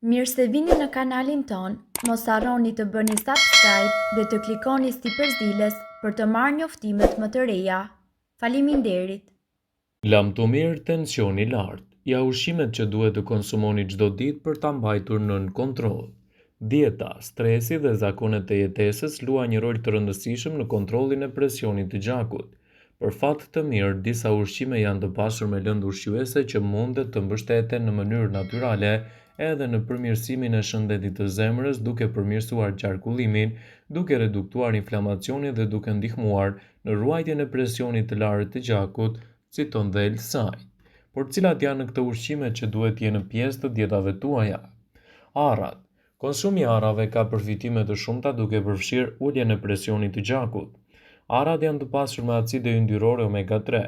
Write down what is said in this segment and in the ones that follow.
Mirë se vini në kanalin ton, mos harroni të bëni subscribe dhe të klikoni si përzdiles për të marrë njoftimet më të reja. Faleminderit! Lamtomir tensioni lartë, ja ushqimet që duhet të konsumoni çdo ditë për ta mbajtur nën kontroll. Dieta, stresi dhe zakonet e jetesës luajnë një rol të rëndësishëm në kontrollin e presionit të gjakut. Për fat të mirë, disa ushqime janë të pasur me lëndë ushqyese që mundet të mbështeten në mënyrë natyrale edhe në përmirësimin e shëndetit të zemrës, duke përmirësuar qarkullimin, duke reduktuar inflamacionin dhe duke ndihmuar në ruajtjen e presionit të lartë të gjakut, citon dhe Elsaj. Por cilat janë këto ushqime që duhet të jenë pjesë të dietave tuaja? Arrat. Konsumi i arrave ka përfitime të shumta duke përfshirë uljen e presionit të gjakut. Arrat janë të pasur me acide yndyrore omega 3,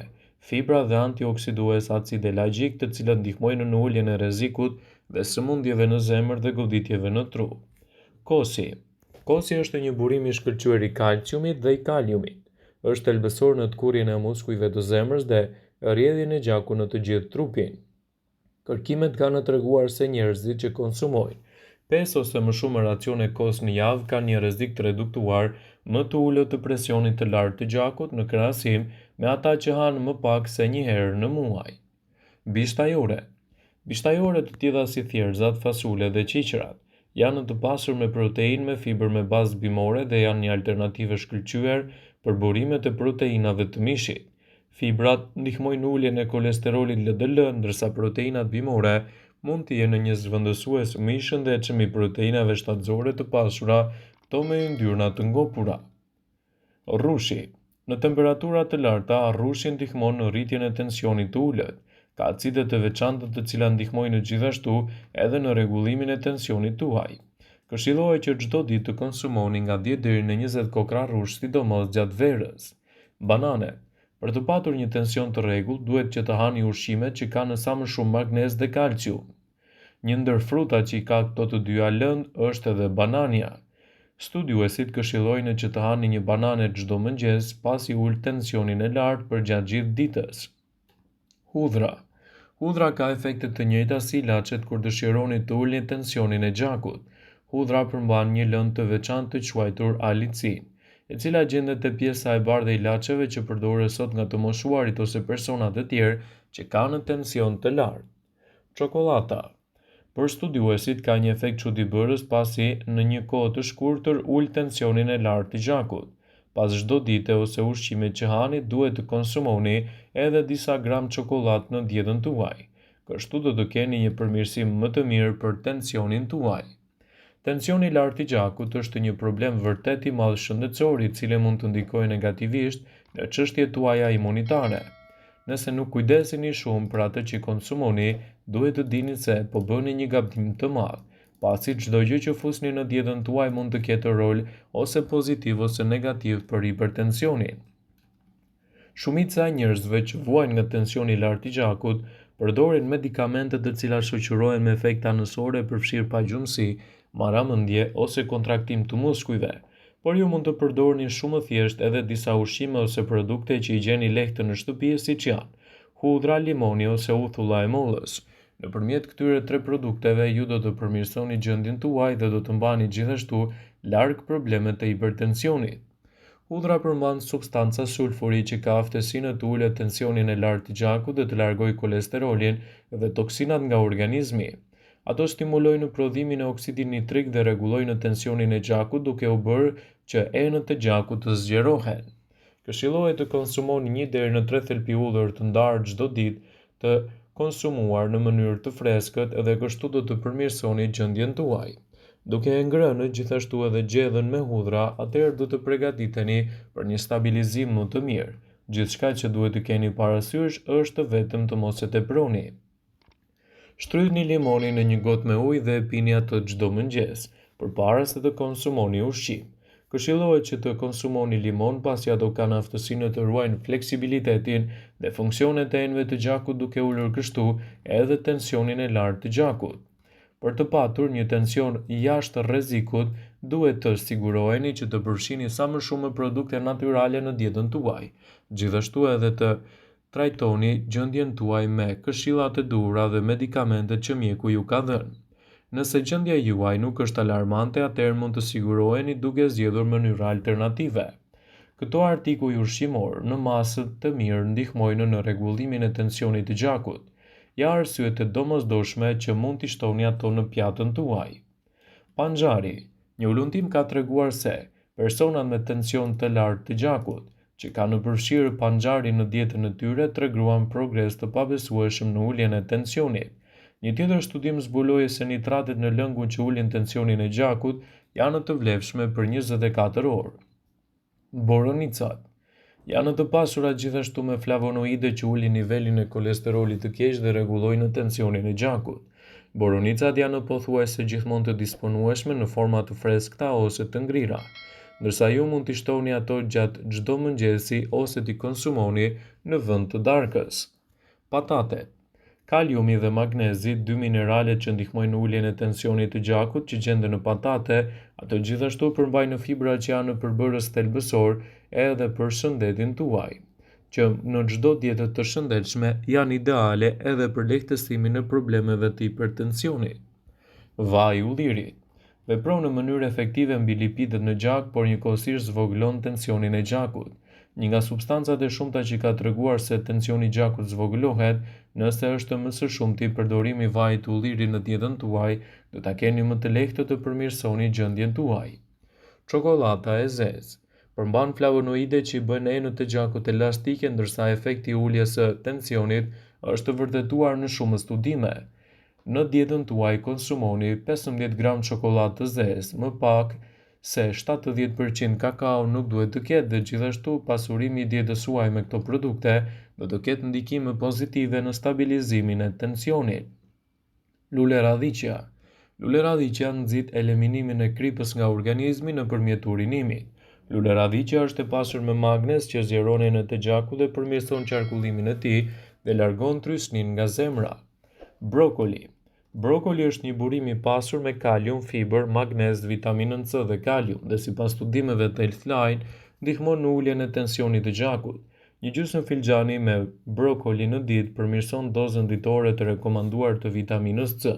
fibra dhe antioksidues acide lagjik, të cilat ndihmojnë në uljen e rrezikut dhe sëmundjeve në zemër dhe goditjeve në tru. Kosi. Kosi është një burim i shkëlqyer i kalciumit dhe i kaliumit. Është thelbësor në tkurrjen e muskujve të zemrës dhe rrjedhjen e gjakut në të gjithë trupin. Kërkimet kanë treguar se njerëzit që konsumojnë 5 ose më shumë racione kos në javë kanë një rrezik të reduktuar më të ulët të presionit të lartë të gjakut në krahasim me ata që hanë më pak se një herë në muaj. Bishtajore. Bishtajore të tilla si thjerrzat, fasule dhe qiqërat janë të pasur me proteinë me fibër me bazë bimore dhe janë një alternativë e shkëlqyer për burimet e proteinave të mishit. Fibrat ndihmojnë uljen e kolesterolit LDL, ndërsa proteinat bimore mund të jenë një zhvendësues më i shëndetshëm i proteinave shtatëzore të pasura, to me yndyrna të ngopura. Rrushi. Në temperatura të larta, rrushi ndihmon në rritjen e tensionit të ulët. Ka acide të veçanta të cilat ndihmojnë gjithashtu edhe në rregullimin e tensionit tuaj. Këshillohet që çdo ditë të konsumoni nga 10 deri në 20 kokra rrush, sidomos gjatë verës. Banane. Për të patur një tension të rregullt, duhet që të hani ushqime që kanë sa më shumë magnez dhe kalcium. Një ndër frutat që i ka këto të dyja lëndë është edhe banania. Studiuesit këshillojnë që të hani një banane çdo mëngjes, pasi ul tensionin e lartë për gjatë gjithë ditës. Hudhra. Hudhra ka efekte të njëjta si ilaçet kur dëshironi të ulni tensionin e gjakut. Hudhra përmban një lëndë të veçantë të quajtur alicin, e cila gjendet te pjesa e bardhë e ilaçeve që përdoren sot nga të moshuarit ose persona të tjerë që kanë tension të lartë. Çokolata. Për studiuesit ka një efekt çuditëbërës pasi në një kohë të shkurtër ul tensionin e lartë të gjakut. Pas çdo dite ose ushqimit që hani, duhet të konsumoni edhe disa gram çokoladë në dietën tuaj. Kështu do të keni një përmirësim më të mirë për tensionin tuaj. Tensioni i lartë i gjakut është një problem vërtet i madh shëndetësor, i cili mund të ndikojë negativisht në çështjet tuaja imunitare. Nëse nuk kujdeseni shumë për atë që konsumoni, duhet të dini se po bëni një gabim të madh, pasi çdo gjë që fusni në dietën tuaj mund të ketë rol ose pozitiv ose negativ për hipertensionin. Shumica e njerëzve që vuajnë nga tensioni i lartë i gjakut përdorin medikamente të cilat shoqërohen me efekte anësore, përfshirë pagjumësi, marramendje ose kontraktim të muskujve. Por ju mund të përdorni shumë thjesht edhe disa ushqime ose produkte që i gjeni lehtë në shtëpi, siç janë hudhra, limoni ose uthulla e mollës. Nëpërmjet këtyre 3 produkteve ju do të përmirësoni gjendjen tuaj dhe do të mbani gjithashtu larg problemet e hipertensionit. Hudhra përmban substanca sulfuri që ka aftësinë të ulë tensionin e lartë të gjakut dhe të largojë kolesterolin dhe toksinat nga organizmi. Ato stimulojnë prodhimin e oksidit nitrik dhe rregullojnë tensionin e gjakut, duke u bërë që enët e gjakut të zgjerohen. Këshillohet të konsumoni 1 deri në 3 thelpi hudhër të ndarë çdo ditë, të konsumuar në mënyrë të freskët, dhe kështu do të përmirësoni gjendjen tuaj. Duke e ngrënë gjithashtu edhe gjedhën me hudhra, atëherë do të përgatiteni për një stabilizim më të mirë. Gjithçka që duhet të keni parasysh është vetëm të mos e teproni. Shtrydhni limonin në një gotë me ujë dhe e pini atë çdo mëngjes, përpara se të konsumoni ushqim. Këshillohet që të konsumoni limon pasi ato kanë aftësinë të ruajnë fleksibilitetin dhe funksionet e enëve të gjakut, duke ulur kështu edhe tensionin e lartë të gjakut. Për të patur një tension jashtë rrezikut, duhet të siguroheni që të përfshini sa më shumë produkte natyrale në dietën tuaj. Gjithashtu edhe të trajtoni gjendjen tuaj me këshillat e duhura dhe medikamentet që mjeku ju ka dhënë. Nëse gjendja juaj nuk është alarmante, atëherë mund të siguroheni duke zgjedhur mënyra alternative. Këto artikuj ushqimor në masët të mirë ndihmojnë në rregullimin e tensionit të gjakut. Ja arsyet e domosdoshme që mund t'i shtoni ato në pjatën tuaj. Panxari. Një ullumtim ka treguar se personat me tension të lartë të gjakut, që kanë përfshirë panxarin në dietën e tyre, treguan progres të pabesueshëm në uljen e tensionit. Një tjetër studim zbuloi se nitratet në lëngun që ulin tensionin e gjakut janë të vlefshme për 24 orë. Boronicat. Janë të pasura gjithashtu me flavonoide që ulin nivelin e kolesterolit të keq dhe rregullojnë tensionin e gjakut. Boronicat janë pothuajse gjithmonë të disponueshme në forma të freskëta ose të ngrira, ndërsa ju mund t'i shtoni ato gjatë çdo mëngjesi ose t'i konsumoni në vend të darkës. Patatet. Kaliumi dhe magnezi, dy mineralet që ndihmojnë në uljen e tensionit të gjakut që gjenden në patate, ato gjithashtu përmbajnë fibra që janë përbërës thelbësor edhe për shëndetin tuaj, që në çdo dietë të shëndetshme janë ideale edhe për lehtësimin e problemeve të hipertensionit. Vaj i ullirit. Vepron në mënyrë efektive mbi lipidet në gjak, por njëkohësisht zvogëlon tensionin e gjakut. Një nga substancat e shumta që ka treguar se tensioni i gjakut zvogëlohet nëse është më së shumti përdorimi i vajit të ullirit në dietën tuaj, do ta keni më të lehtë të përmirësoni gjendjen tuaj. Çokolata e zezë përmban flavonoide që i bëjnë enët e gjakut elastike, ndërsa efekti i uljes së tensionit është vërtetuar në shumë studime. Në dietën tuaj konsumoni 15 gram çokoladë të zezë, më pak se 70% kakao nuk duhet të ketë dhe gjithashtu pasurimi i dietës suaj me këto produkte do të ketë ndikime pozitive në stabilizimin e tensionit. Lule radhiqja. Lule radhiqja nxit eliminimin e kripës nga organizmi nëpërmjet urinimit. Lule radhiqja është e pasur me magnez që zgjeron enët e gjakut dhe përmirëson qarkullimin e tij dhe largon trysnin nga zemra. Brokoli. Brokoli është një burim i pasur me kalium, fiber, magnez, vitaminën C dhe kalium dhe sipas studimeve të Healthline ndihmon në uljen e tensionit të gjakut. Një gjysmë filxhani me brokoli në ditë përmirëson dozën ditore të rekomanduar të vitaminës C.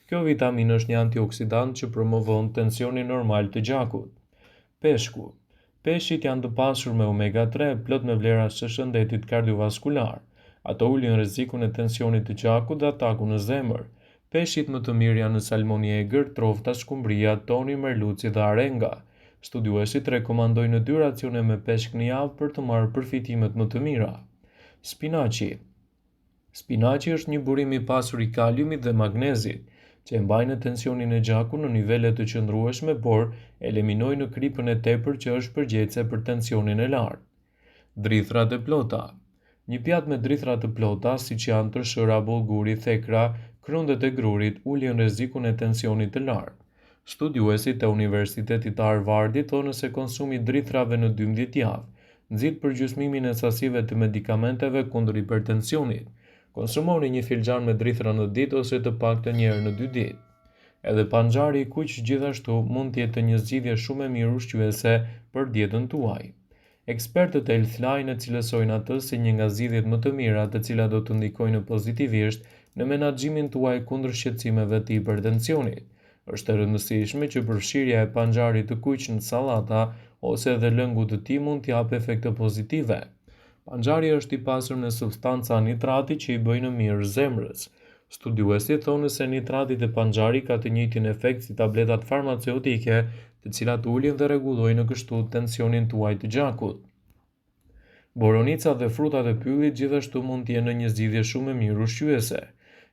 Kjo vitaminë është një antioksidant që promovon tensionin normal të gjakut. Peshku. Peshqit janë të pasur me omega 3 plot me vlera të shëndetit kardiovaskular. Ato ulin rrezikun e tensionit të gjakut dhe atakun në zemër. Peshqit më të mirë janë salmoni i egër, trofta, skumbria, toni, merluci dhe arenga. Studiuesit rekomandojnë 2 racione me peshk në javë për të marrë përfitimet më të mira. Spinaci. Spinaci është një burim i pasur i kaliumit dhe magnezit, që e mbajnë tensionin e gjakut në nivele të qëndrueshme, por eliminojnë kripën e tepër që është përgjegjëse për tensionin e lartë. Drithrat e plota. Një pjatë me drithra të plota, siç janë tërshëra, bollguri, thekra, krundet e grurit, ulin rrezikun e tensionit të lartë. Studiuesit e Universitetit të Harvardit thonë se konsumi i drithrave në 12 javë nxit përgjysmimin e sasive të medikamenteve kundër hipertensionit. Konsumoni një filxhan me drithra në ditë ose të paktën një herë në 2 ditë. Edhe panxari i kuq gjithashtu mund të jetë një zgjidhje shumë e mirë ushqyese për dietën tuaj. Ekspertët e Healthline e cilësojnë atë si një nga zgjidhjet më të mira të cilat do të ndikojnë pozitivisht në menaxhimin tuaj kundër shqetësimeve të hipertensionit. Është e rëndësishme që përfshirja e panxarit të kuq në sallata ose edhe lëngut të tij mund të japë efekte pozitive. Panxari është i pasur me substanca nitrati që i bëjnë mirë zemrës. Studiuesit thonë se nitratit e panxarit ka të njëjtin efekt si tabletat farmaceutike, të cilat ulin dhe rregullojnë kështu tensionin tuaj të gjakut. Boronica dhe frutat e pyllit gjithashtu mund të jenë një zgjidhje shumë e mirë ushqyese.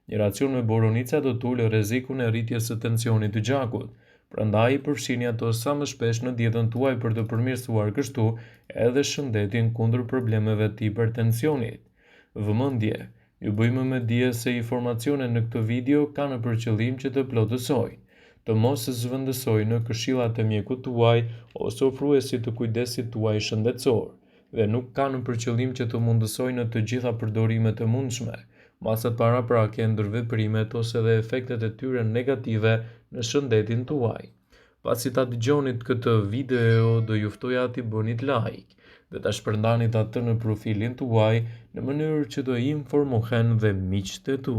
Një racion me boronica do të ulë rrezikun e rritjes së tensionit të gjakut. Prandaj përfshini ato sa më shpesh në dietën tuaj për të përmirësuar kështu edhe shëndetin kundër problemeve të hipertensionit. Vëmendje. Ju bëjmë me dije se informacionet në këtë video kanë për qëllim që të plotësojnë, të mos zëvendësojnë këshillat e mjekut tuaj ose ofruesit të kujdesit tuaj shëndetësor, dhe nuk kanë për qëllim që të mundësojnë të gjitha përdorimet e mundshme, masat paraprake, ndërveprimet ose dhe efektet e tyre negative në shëndetin tuaj. Pasi ta dëgjonit këtë video, do ju ftoja t'i bënit like dhe ta shpërndanit atë në profilin tuaj në mënyrë që të informohen dhe miqtë e tu.